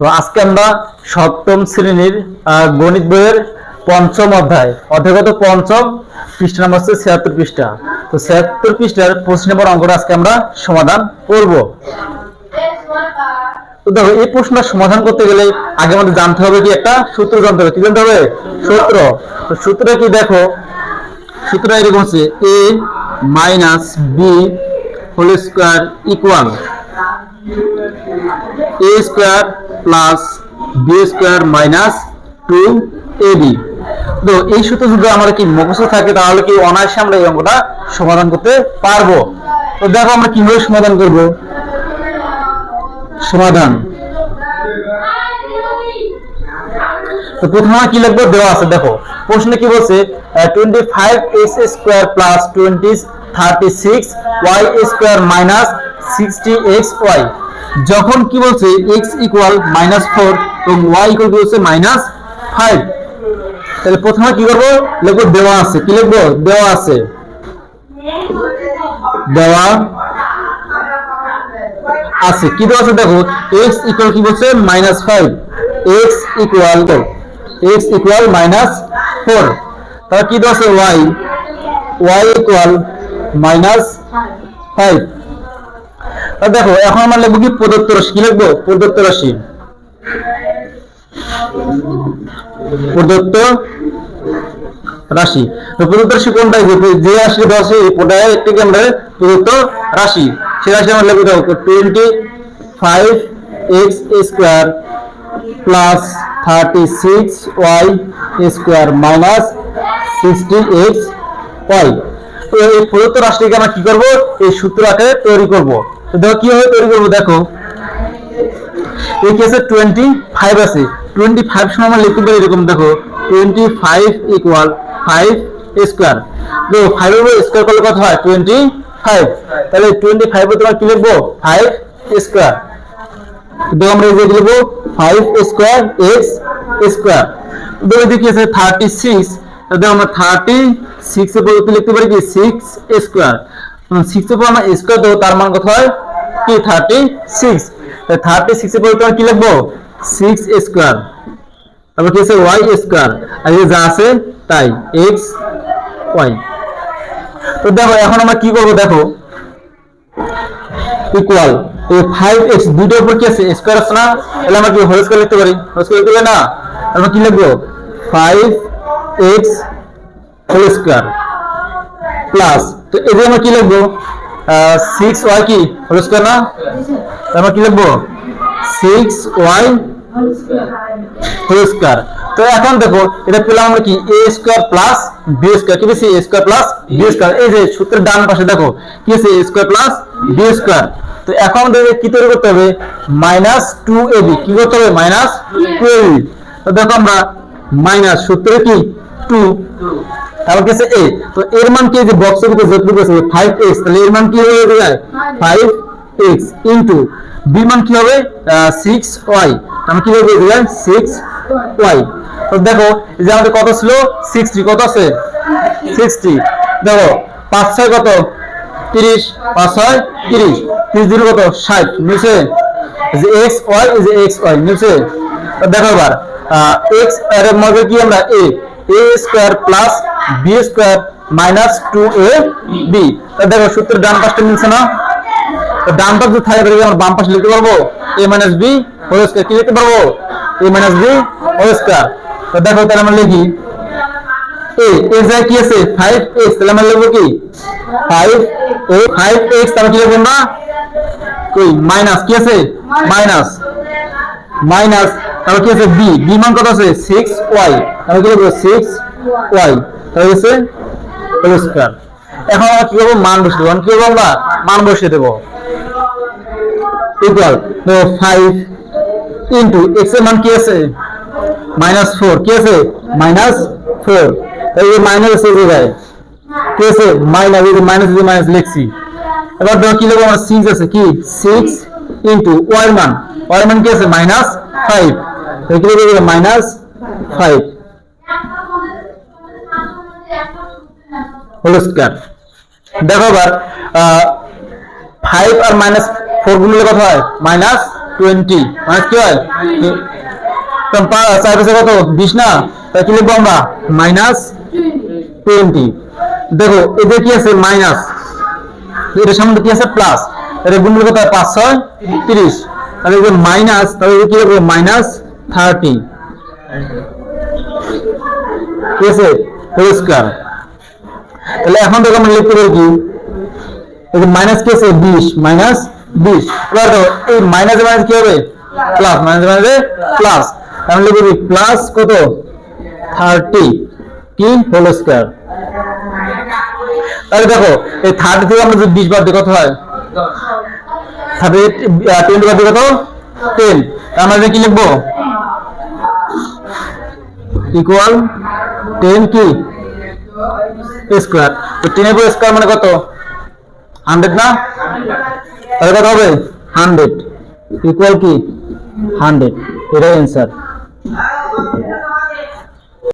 তো আজকে আমরা সপ্তম শ্রেণীর গণিত বইয়ের পঞ্চম অধ্যায় অধ্যায়গত পঞ্চম পৃষ্ঠা নাম্বার হচ্ছে ৭৬ পৃষ্ঠা। তো ৭৬ পৃষ্ঠার ২৫ নম্বর অঙ্কটা আজকে আমরা সমাধান করব। তো দেখো, এই প্রশ্নটা সমাধান করতে গেলে আগে আমাদের জানতে হবে কি, একটা সূত্র জানতে হবে। কি জানতে হবে? সূত্র। তো সূত্রটা কি দেখো, সূত্রটা এরকম হচ্ছে a minus b whole square equal a square plus b square minus 2ab। তো এই সূত্র যদি আমরা কি মুখস্থ থাকে তাহলে কি অনায়াসে আমরা এই অঙ্কটা সমাধান করতে পারবো। তো দেখো আমরা কিভাবে সমাধান করব। সমাধান তো প্রথমে কি লিখবো, দেওয়া আছে। দেখো প্রশ্নে কি বলছে, 25x square plus 36y square minus 60xy। যখন কি বলছে x ইকুয়াল -4 এবং y ইকুয়াল হচ্ছে -5, তাহলে প্রথমে কি করব, লিখবো দেওয়া আছে। কি লিখবো? দেওয়া আছে। দেওয়া আছে কি দেওয়া আছে? দেখো x ইকুয়াল কি বলছে -5, x ইকুয়াল -4, তাহলে কি দেওয়া আছে y ইকুয়াল -5। দেখো এখন আমরা লিখবো কি, প্রদত্ত রাশি। কি লিখবো? প্রদত্ত রাশি। প্রদত্ত রাশি। তো প্রদত্ত রাশি কোনটা? যে রাশি দেওয়া আছে ওটাই একটি আমরা প্রদত্ত রাশি। সেই রাশি আমরা লিখবো 25x square plus 36y square minus 60xy। তো এই প্রদত্ত রাশিকে আমরা কি করব, এই সূত্র আকারে তৈরি করব। তো দেখো কিভাবে তৈরি করব। দেখো এই কেসে 25 আছে, 25 সমান আমরা লিখতে পারি এরকম। দেখো 25 ইকুয়াল 5 স্কয়ার। তো 5 এর স্কয়ার করলে কত হয়? 25। তাহলে 25 এর তোমরা কি লিখবো? 5 স্কয়ার। দেখো আমরা এই যে লিখবো 5 স্কয়ার x স্কয়ার। দেখো দেখি আছে 36, তাহলে আমরা 36 এর পরিবর্তে লিখতে পারি কি 6 স্কয়ার। 6 এর পর আমরা স্কয়ার দেব, তার মান কত হয় কি 36। তাহলে 36 এর পরিবর্তে কি লিখবো 6 স্কয়ার। তারপর কি আছে y স্কয়ার, আর এই যা আছে তাই x y। তো দেখো এখন আমরা কি করব, দেখো ইকুয়াল 5x দুটোর উপর কি আছে স্কয়ার আছে না, তাহলে আমরা কি হোল স্কয়ার লিখতে পারি? হোল স্কয়ার লিখতে পারি না, আমরা কি লিখবো 5x হোল স্কয়ার প্লাস, তো এই যে আমরা কি লিখবো 6y কি হোল স্কয়ার না, আমরা কি লিখবো 6y হোল স্কয়ার। তো এখন দেখো এটা পেলাম আমরা কি a square plus b square. কি বেশি? a square plus b square. এই যে সূত্রের ডান পাশে দেখো কি আছে a square plus b square. তো এখন আমাদের কি তৈরি করতে হবে? -2ab। কি করতে হবে? -2ab। তো দেখো আমরা মাইনাস সূত্রে কি 2, তারপর কি আছে a। তো এর মান কি, যে বক্সের ভিতরে যতটুকু আছে 5x, তাহলে এর মান কি হয়ে যায় 5x ইনটু b মান কি হবে 6y। আমরা কি হবে 6y। তো দেখো এই যে আমাদের কত ছিল 60, কত আছে 60। দেখো 5 6 কত 30, 5 6 30, 30 0 কত 60 নিচে, যে xy এই যে xy নিচে। তো দেখো এবার x এর মধ্যে কি আমরা a square plus b square minus 2ab। তো দেখো সূত্রের ডান পাশটা মিলছে না, তো ডান পাশ যদি থাকে তাহলে আমরা বাম পাশে লিখতে পারবো a minus b whole square. কি লিখতে পারবো? a minus b whole square. তো দেখো তাহলে আমরা লিখি a এর জায়গায় কি আছে 5x, তাহলে আমরা লিখবো কি 5x। তাহলে কি লিখবো না কই মাইনাস কি আছে মাইনাস, তাহলে কি আছে b মান কত আছে 6y, তাহলে কি লিখবো 6y, তাহলে হচ্ছে হোল স্কয়ার। এখন আমরা কি করবো? মান বসিয়ে দেবো। কি করবো? আমরা মান বসিয়ে দেবো ইকুয়াল 5 ইনটু x এর মান কি আছে -4, কি আছে -4, এই যে মাইনাস এসে যায় কি আছে মাইনাস, এই যে মাইনাস লিখছি। এবার দেখো কি লিখবো আমরা 6 আছে কি 6 ইনটু y এর মান, কি আছে -5, তাহলে কি লিখবো -5 হোল স্কয়ার। দেখো এবার 5 আর -4 গুণলে কত হয় 20 মানে কি হয় 4 পাশে কত 20 না, তাই কি লিখবো আমরা -20। দেখো এদের কি আছে মাইনাস, এর সামনে কি আছে প্লাস, এর গুণ কত 5 6 30, তাহলে এই যে মাইনাস, তাহলে কি লিখবো -30 ঠিক আছে হোল স্কয়ার। তাহলে এখন দেখো আমরা লিখতে পারি কি এই যে মাইনাস কি আছে 20 -20, এবার দেখো এই মাইনাস মাইনাস কি হবে প্লাস, মাইনাস মাইনাসে প্লাস, তাহলে লিখবি প্লাস কত 30 কি হোল স্কয়ার। তাহলে দেখো এই 30 থেকে আমরা যদি 20 বাদ দিই কত হয় 30 20 বাদ দিই কত 10, আমরা কি লিখবো ইকুয়াল 10 কি স্কয়ার। তো 10 এর স্কয়ার মানে কত 100 না, তাহলে কত হবে 100 ইকুয়াল কি 100, এটাই অ্যান্সার।